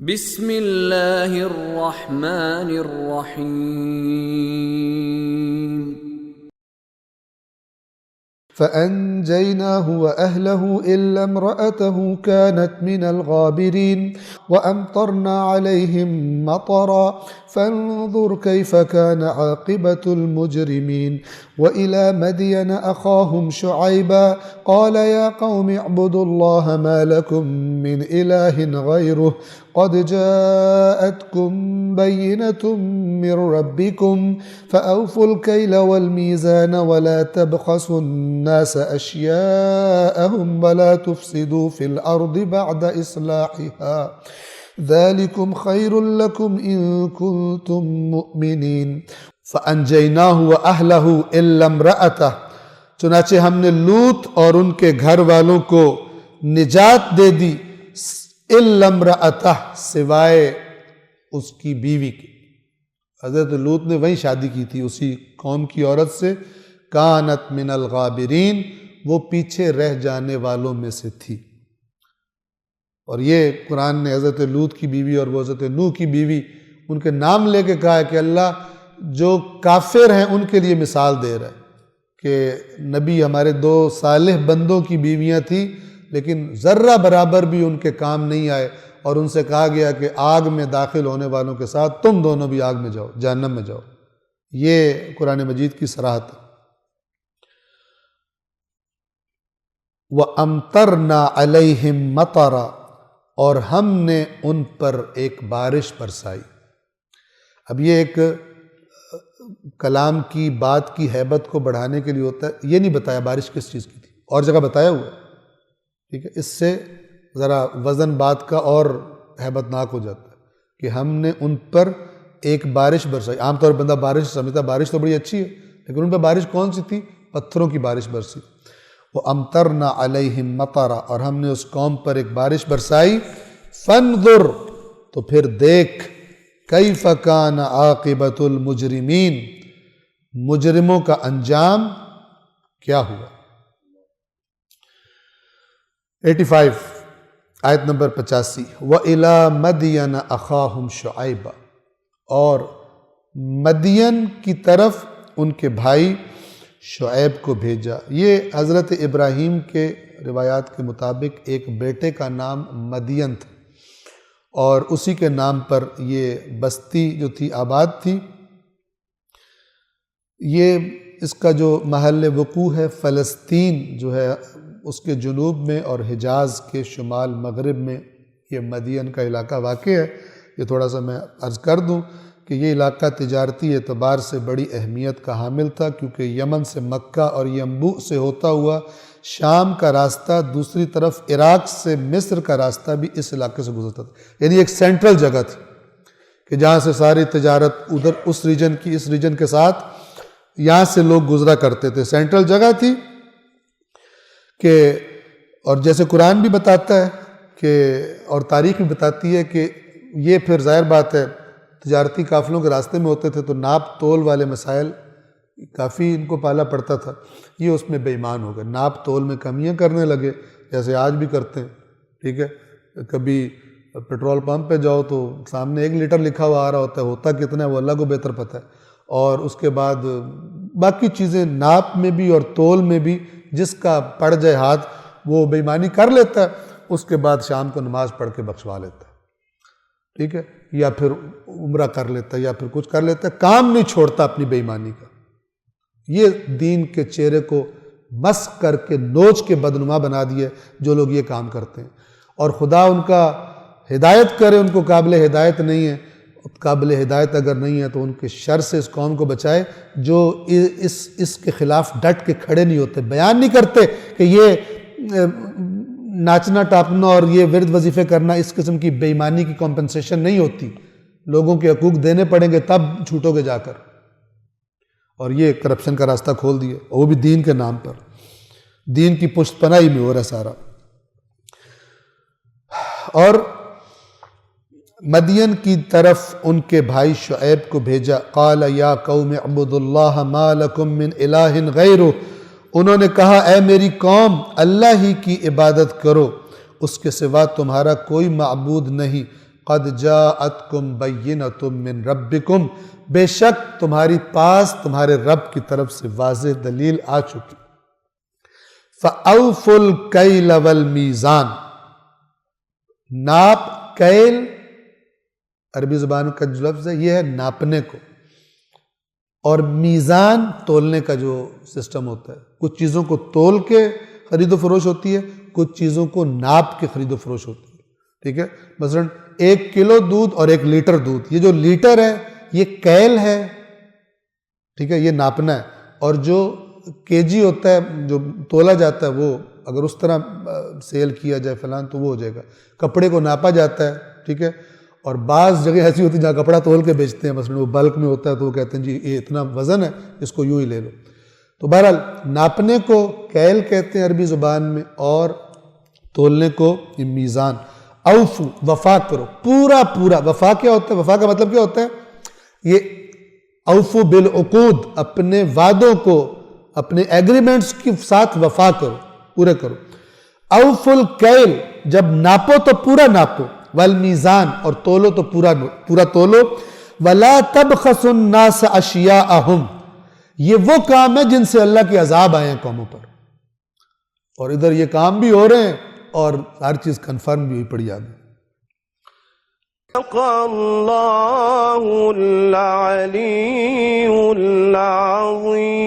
بسم اللہ الرحمن الرحیم فأنجيناه وأهله إلا امرأته كانت من الغابرين وأمطرنا عليهم مطرا فانظر كيف كان عاقبة المجرمين وإلى مدين أخاهم شعيبا قال يا قوم اعبدوا الله ما لكم من إله غيره قد جاءتكم بينة من ربكم فأوفوا الكيل والميزان ولا تبخسوا الناس أشياءهم ولا تفسدوا في الأرض بعد إصلاحها ذلكم خير لكم إن كنتم مؤمنين فأنجيناه وأهله إلا امرأته چنانچہ ہم نے لوط اور ان کے گھر والوں کو نجات دے دی الا امرأته سوائے اس کی بیوی کی۔ حضرت لوط نے وہیں شادی کی تھی اسی قوم کی عورت سے، کانت من الغابرین، وہ پیچھے رہ جانے والوں میں سے تھی۔ اور یہ قرآن نے حضرت لوط کی بیوی اور وہ حضرت نوح کی بیوی ان کے نام لے کے کہا ہے کہ اللہ جو کافر ہیں ان کے لیے مثال دے رہا ہے کہ نبی ہمارے دو صالح بندوں کی بیویاں تھیں لیکن ذرہ برابر بھی ان کے کام نہیں آئے، اور ان سے کہا گیا کہ آگ میں داخل ہونے والوں کے ساتھ تم دونوں بھی آگ میں جاؤ، جہنم میں جاؤ۔ یہ قرآن مجید کی صراحت ہے۔ وَأَمْطَرْنَا عَلَيْهِمْ مَطَرًا، اور ہم نے ان پر ایک بارش برسائی۔ اب یہ ایک کلام کی بات کی ہیبت کو بڑھانے کے لیے ہوتا ہے، یہ نہیں بتایا بارش کس چیز کی تھی، اور جگہ بتایا ہوا ہے، ٹھیک ہے، اس سے ذرا وزن بات کا اور ہیبت ناک ہو جاتا ہے کہ ہم نے ان پر ایک بارش برسائی۔ عام طور پر بندہ بارش سمجھتا بارش تو بڑی اچھی ہے، لیکن ان پہ بارش کون سی تھی؟ پتھروں کی بارش برسی۔ وَأَمْطَرْنَا عَلَيْهِمْ مَطَرًا، اور ہم نے اس قوم پر ایک بارش برسائی۔ فَانظُرْ، تو پھر دیکھ، كَيْفَ كَانَ عَاقِبَةُ الْمُجْرِمِينَ، مجرموں کا انجام کیا ہوا۔ 85 آیت نمبر 85 وَإِلَى مَدْيَنَ أَخَاهُمْ شُعَيْبًا، اور مدین کی طرف ان کے بھائی شعیب کو بھیجا۔ یہ حضرت ابراہیم کے روایات کے مطابق ایک بیٹے کا نام مدین تھا، اور اسی کے نام پر یہ بستی جو تھی آباد تھی۔ یہ اس کا جو محل وقوع ہے فلسطین جو ہے اس کے جنوب میں، اور حجاز کے شمال مغرب میں یہ مدین کا علاقہ واقع ہے۔ یہ تھوڑا سا میں عرض کر دوں کہ یہ علاقہ تجارتی اعتبار سے بڑی اہمیت کا حامل تھا، کیونکہ یمن سے مکہ اور ینبوع سے ہوتا ہوا شام کا راستہ، دوسری طرف عراق سے مصر کا راستہ بھی اس علاقے سے گزرتا تھا، یعنی ایک سینٹرل جگہ تھی کہ جہاں سے ساری تجارت ادھر اس ریجن کی اس ریجن کے ساتھ یہاں سے لوگ گزرا کرتے تھے، سینٹرل جگہ تھی کہ، اور جیسے قرآن بھی بتاتا ہے کہ، اور تاریخ بھی بتاتی ہے کہ یہ پھر ظاہر بات ہے تجارتی قافلوں کے راستے میں ہوتے تھے تو ناپ تول والے مسائل کافی ان کو پالا پڑتا تھا، یہ اس میں بے ایمان ہو گئے، ناپ تول میں کمیاں کرنے لگے جیسے آج بھی کرتے ہیں، ٹھیک ہے۔ کبھی پیٹرول پمپ پہ جاؤ تو سامنے 1 لیٹر لکھا ہوا آ رہا ہوتا کتنا ہے وہ اللہ کو بہتر پتہ ہے، اور اس کے بعد باقی چیزیں ناپ میں بھی اور تول میں بھی جس کا پڑ جائے ہاتھ وہ بے ایمانی کر لیتا ہے، اس کے بعد شام کو نماز پڑھ کے بخشوا لیتا ہے، ٹھیک ہے، یا پھر عمرہ کر لیتا ہے یا پھر کچھ کر لیتا ہے، کام نہیں چھوڑتا اپنی بے ایمانی کا۔ یہ دین کے چہرے کو مسخ کر کے نوچ کے بدنما بنا دیے جو لوگ یہ کام کرتے ہیں، اور خدا ان کا ہدایت کرے، ان کو قابل ہدایت نہیں ہے، قابل ہدایت اگر نہیں ہے تو ان کے شر سے اس قوم کو بچائے جو اس کے خلاف ڈٹ کے کھڑے نہیں ہوتے، بیان نہیں کرتے کہ یہ ناچنا ٹاپنا اور یہ ورد وظیفے کرنا اس قسم کی بے ایمانی کی کمپنسیشن نہیں ہوتی، لوگوں کے حقوق دینے پڑیں گے تب چھوٹو گے جا کر، اور یہ کرپشن کا راستہ کھول دیے، وہ بھی دین کے نام پر، دین کی پشت پناہی میں ہو رہا سارا۔ اور مدین کی طرف ان کے بھائی شعیب کو بھیجا، قال یا قوم اعبدوا اللہ ما لکم من الہ غیرہ، انہوں نے کہا اے میری قوم اللہ ہی کی عبادت کرو، اس کے سوا تمہارا کوئی معبود نہیں، قد جاءتکم بینۃ من ربکم، بے شک تمہاری پاس تمہارے رب کی طرف سے واضح دلیل آ چکی۔ فَأَوْفُوا الْكَيْلَ وَالْمِيزَانَ، ناپ، کیل عربی زبان کا جو لفظ ہے یہ ہے ناپنے کو، اور میزان تولنے کا جو سسٹم ہوتا ہے۔ کچھ چیزوں کو تول کے خرید و فروش ہوتی ہے، کچھ چیزوں کو ناپ کے خرید و فروش ہوتی ہے، ٹھیک ہے۔ مثلا 1 کلو دودھ اور 1 لیٹر دودھ، یہ جو لیٹر ہے یہ کیل ہے، ٹھیک ہے، یہ ناپنا ہے، اور جو کے جی ہوتا ہے جو تولا جاتا ہے وہ اگر اس طرح سیل کیا جائے فلان تو وہ ہو جائے گا۔ کپڑے کو ناپا جاتا ہے، ٹھیک ہے، اور بعض جگہ ایسی ہوتی ہے جہاں کپڑا تول کے بیچتے ہیں، مثلا وہ بلک میں ہوتا ہے تو وہ کہتے ہیں جی یہ اتنا وزن ہے اس کو یوں ہی لے لو۔ تو بہرحال ناپنے کو کیل کہتے ہیں عربی زبان میں، اور تولنے کو میزان۔ اوفو، وفا کرو، پورا پورا۔ وفا کیا ہوتا ہے؟ وفا کا مطلب کیا ہوتا ہے؟ یہ اوفو بالعقود، اپنے وعدوں کو، اپنے ایگریمنٹس کے ساتھ وفا کرو، پورے کرو۔ اوفو الکیل، جب ناپو تو پورا ناپو، والمیزان، اور تولو تو پورا تولو۔ ولا تبخسوا الناس اشیاءہم، یہ وہ کام ہے جن سے اللہ کے عذاب آئے ہیں قوموں پر، اور ادھر یہ کام بھی ہو رہے ہیں اور ہر چیز کنفرم بھی ہوئی پڑی یاد ہے۔ اللہ العلی العظیم۔